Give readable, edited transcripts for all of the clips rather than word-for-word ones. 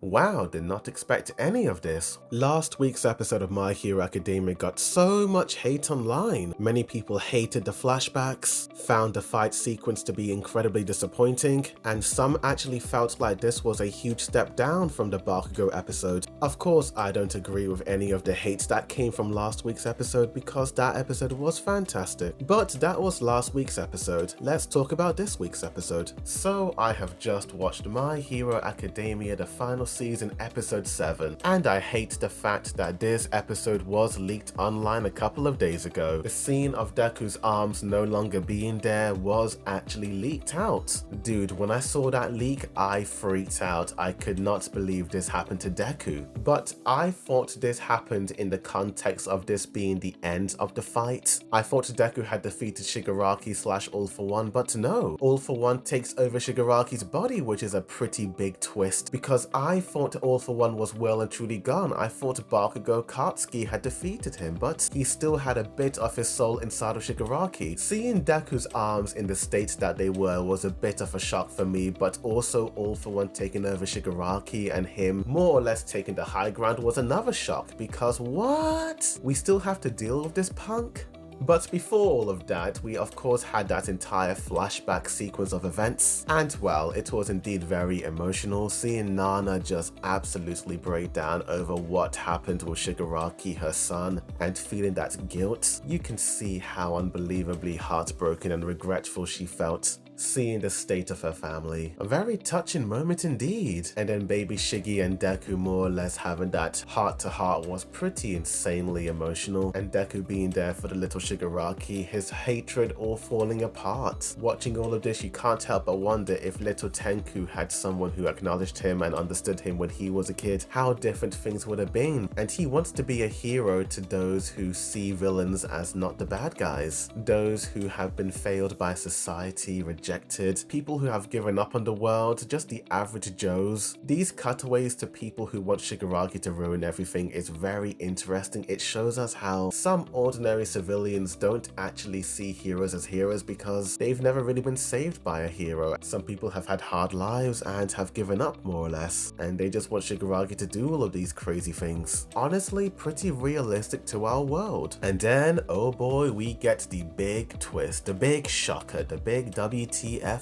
Wow, did not expect any of this. Last week's episode of My Hero Academia got so much hate online. Many people hated the flashbacks, found the fight sequence to be incredibly disappointing, and some actually felt like this was a huge step down from the Bakugo episode. Of course, I don't agree with any of the hate that came from last week's episode because that episode was fantastic. But that was last week's episode. Let's talk about this week's episode. So I have just watched My Hero Academia, the final season, episode 7, and I hate the fact that this episode was leaked online a couple of days ago. The scene of Deku's arms no longer being there was actually leaked out. Dude, when I saw that leak, I freaked out. I could not believe this happened to Deku. But I thought this happened in the context of this being the end of the fight. I thought Deku had defeated Shigaraki / All For One, but no. All For One takes over Shigaraki's body, which is a pretty big twist, because I thought All For One was well and truly gone. I thought Bakugo Katsuki had defeated him, but he still had a bit of his soul inside of Shigaraki. Seeing Deku's arms in the state that they were was a bit of a shock for me, but also All For One taking over Shigaraki and him more or less taking the high ground was another shock, because what? We still have to deal with this punk? But before all of that, we of course had that entire flashback sequence of events, and well, it was indeed very emotional seeing Nana just absolutely break down over what happened with Shigaraki, her son, and feeling that guilt. You can see how unbelievably heartbroken and regretful she felt seeing the state of her family. A very touching moment indeed. And then baby Shiggy and Deku more or less having that heart-to-heart was pretty insanely emotional, and Deku being there for the little Shigaraki, his hatred all falling apart. Watching all of this, you can't help but wonder if little Tenku had someone who acknowledged him and understood him when he was a kid, how different things would have been. And he wants to be a hero to those who see villains as not the bad guys, those who have been failed by society, rejected, people who have given up on the world, just the average Joes. These cutaways to people who want Shigaraki to ruin everything is very interesting. It shows us how some ordinary civilians don't actually see heroes as heroes because they've never really been saved by a hero. Some people have had hard lives and have given up more or less, and they just want Shigaraki to do all of these crazy things. Honestly, pretty realistic to our world. And then, oh boy, we get the big twist, the big shocker, the big WTF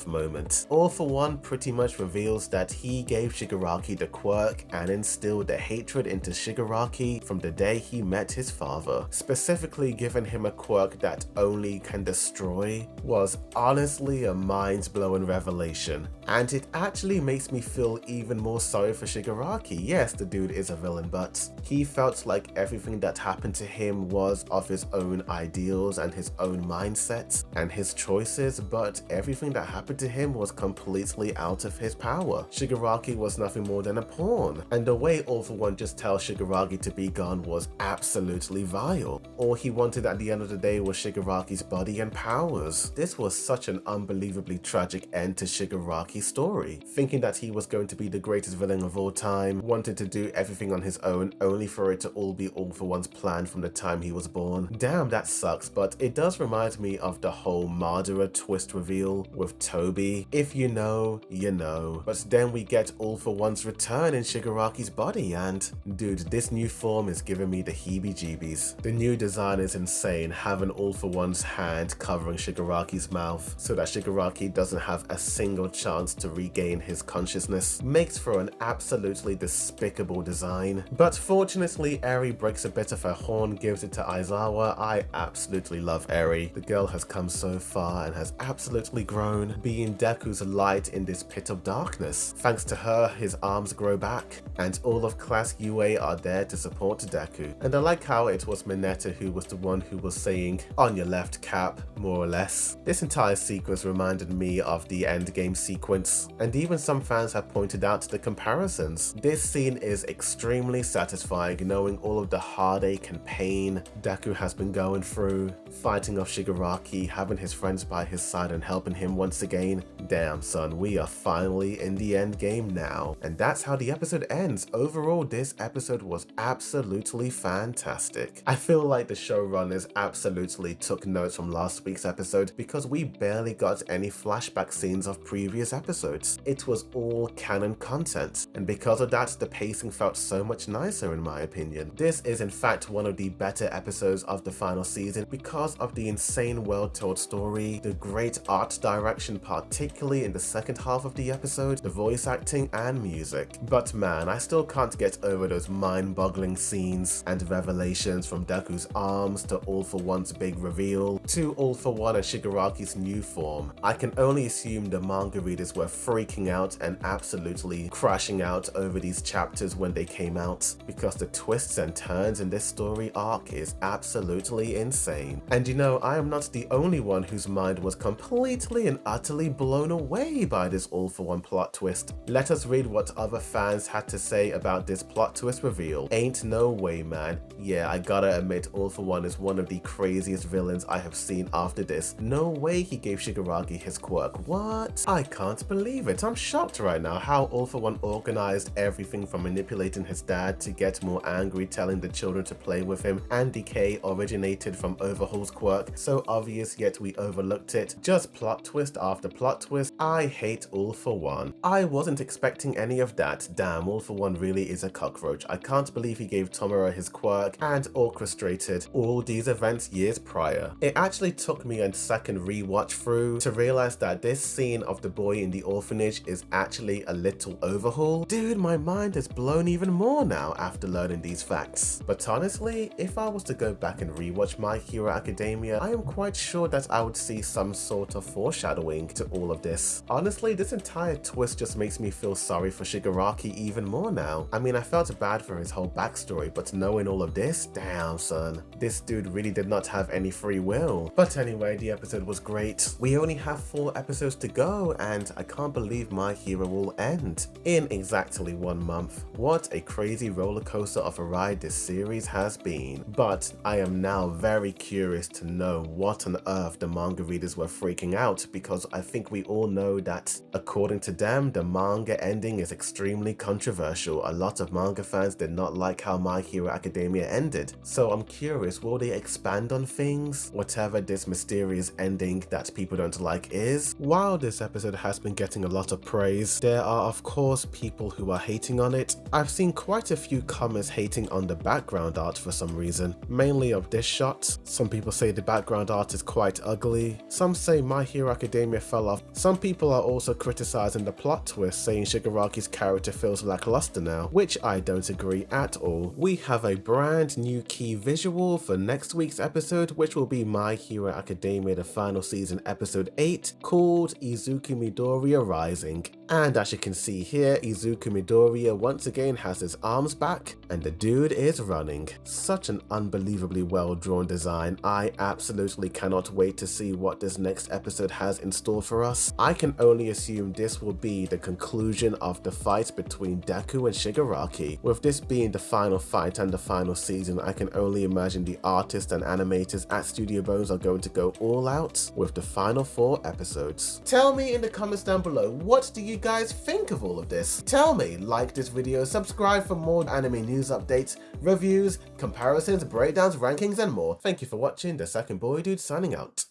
moment. All For One pretty much reveals that he gave Shigaraki the quirk and instilled the hatred into Shigaraki from the day he met his father. Specifically giving him a quirk that only can destroy was honestly a mind-blowing revelation. And it actually makes me feel even more sorry for Shigaraki. Yes, the dude is a villain, but he felt like everything that happened to him was of his own ideals and his own mindset and his choices, but everything that happened to him was completely out of his power. Shigaraki was nothing more than a pawn, and the way All For One just tells Shigaraki to be gone was absolutely vile. All he wanted at the end of the day was Shigaraki's body and powers. This was such an unbelievably tragic end to Shigaraki's story. Thinking that he was going to be the greatest villain of all time, wanted to do everything on his own, only for it to all be All For One's plan from the time he was born. Damn, that sucks, but it does remind me of the whole Madara twist reveal with Toby. If you know, you know. But then we get All For One's return in Shigaraki's body, and dude, this new form is giving me the heebie-jeebies. The new design is insane, having All For One's hand covering Shigaraki's mouth so that Shigaraki doesn't have a single chance to regain his consciousness. Makes for an absolutely despicable design. But fortunately, Eri breaks a bit of her horn, gives it to Aizawa. I absolutely love Eri. The girl has come so far and has absolutely grown, being Deku's light in this pit of darkness. Thanks to her, his arms grow back, and all of Class UA are there to support Deku. And I like how it was Mineta who was the one who was saying, "On your left, Cap," more or less. This entire sequence reminded me of the Endgame sequence, and even some fans have pointed out the comparisons. This scene is extremely satisfying, knowing all of the heartache and pain Deku has been going through, fighting off Shigaraki, having his friends by his side and helping him once again. Damn son, we are finally in the end game now. And that's how the episode ends. Overall, this episode was absolutely fantastic. I feel like the showrunners absolutely took notes from last week's episode because we barely got any flashback scenes of previous episodes. It was all canon content, and because of that, the pacing felt so much nicer in my opinion. This is in fact one of the better episodes of the final season because of the insane well-told story, the great art direction, particularly in the second half of the episode, the voice acting and music. But man, I still can't get over those mind-boggling scenes and revelations, from Deku's arms to All For One's big reveal to All For One and Shigaraki's new form. I can only assume the manga readers were freaking out and absolutely crashing out over these chapters when they came out, because the twists and turns in this story arc is absolutely insane. And you know, I am not the only one whose mind was completely and utterly blown away by this All For One plot twist. Let us read what other fans had to say about this plot twist reveal. Ain't no way, man. Yeah, I gotta admit, All For One is one of the craziest villains I have seen after this. No way he gave Shigaraki his quirk. What? I can't believe it. I'm shocked right now how All For One organized everything from manipulating his dad to get more angry, telling the children to play with him, and decay originated from Overhaul's quirk. So obvious, yet we overlooked it. Just plot twist after plot twist. I hate All For One. I wasn't expecting any of that. Damn, All For One really is a cockroach. I can't believe he gave Tomura his quirk and orchestrated all these events years prior. It actually took me a second rewatch through to realize that this scene of the boy in the orphanage is actually a little Overhaul. Dude, my mind is blown even more now after learning these facts. But honestly, if I was to go back and rewatch My Hero Academia, I am quite sure that I would see some sort of foreshadowing to all of this. Honestly, this entire twist just makes me feel sorry for Shigaraki even more now. I mean, I felt bad for his whole backstory, but knowing all of this, damn son, this dude really did not have any free will. But anyway, the episode was great. We only have 4 episodes to go, and I can't believe My Hero will end in exactly 1 month. What a crazy roller coaster of a ride this series has been. But I am now very curious to know what on earth the manga readers were freaking out, because I think we all know that according to them, the manga ending is extremely controversial. A lot of manga fans did not like how My Hero Academia ended. So I'm curious, will they expand on things? Whatever this mysterious ending that people don't like is. While this episode has been getting a lot of praise, there are of course people who are hating on it. I've seen quite a few comments hating on the background art for some reason, mainly of this shot. Some people say the background art is quite ugly. Some say My Hero Academia fell off. Some people are also criticizing the plot twist, saying Shigaraki's character feels lackluster now, which I don't agree at all. We have a brand new key visual for next week's episode, which will be My Hero Academia the final season episode 8, called Izuku Midoriya Rising. And as you can see here, Izuku Midoriya once again has his arms back and the dude is running. Such an unbelievably well drawn design. I absolutely cannot wait to see what this next episode has in store for us. I can only assume this will be the conclusion of the fight between Deku and Shigaraki. With this being the final fight and the final season, I can only imagine the artists and animators at Studio Bones are going to go all out with the final 4 episodes. Tell me in the comments down below, what do you guys think of all of this? Tell me, like this video, subscribe for more anime news updates, reviews, comparisons, breakdowns, rankings and more. Thank you for watching. The Second Boy Dude signing out.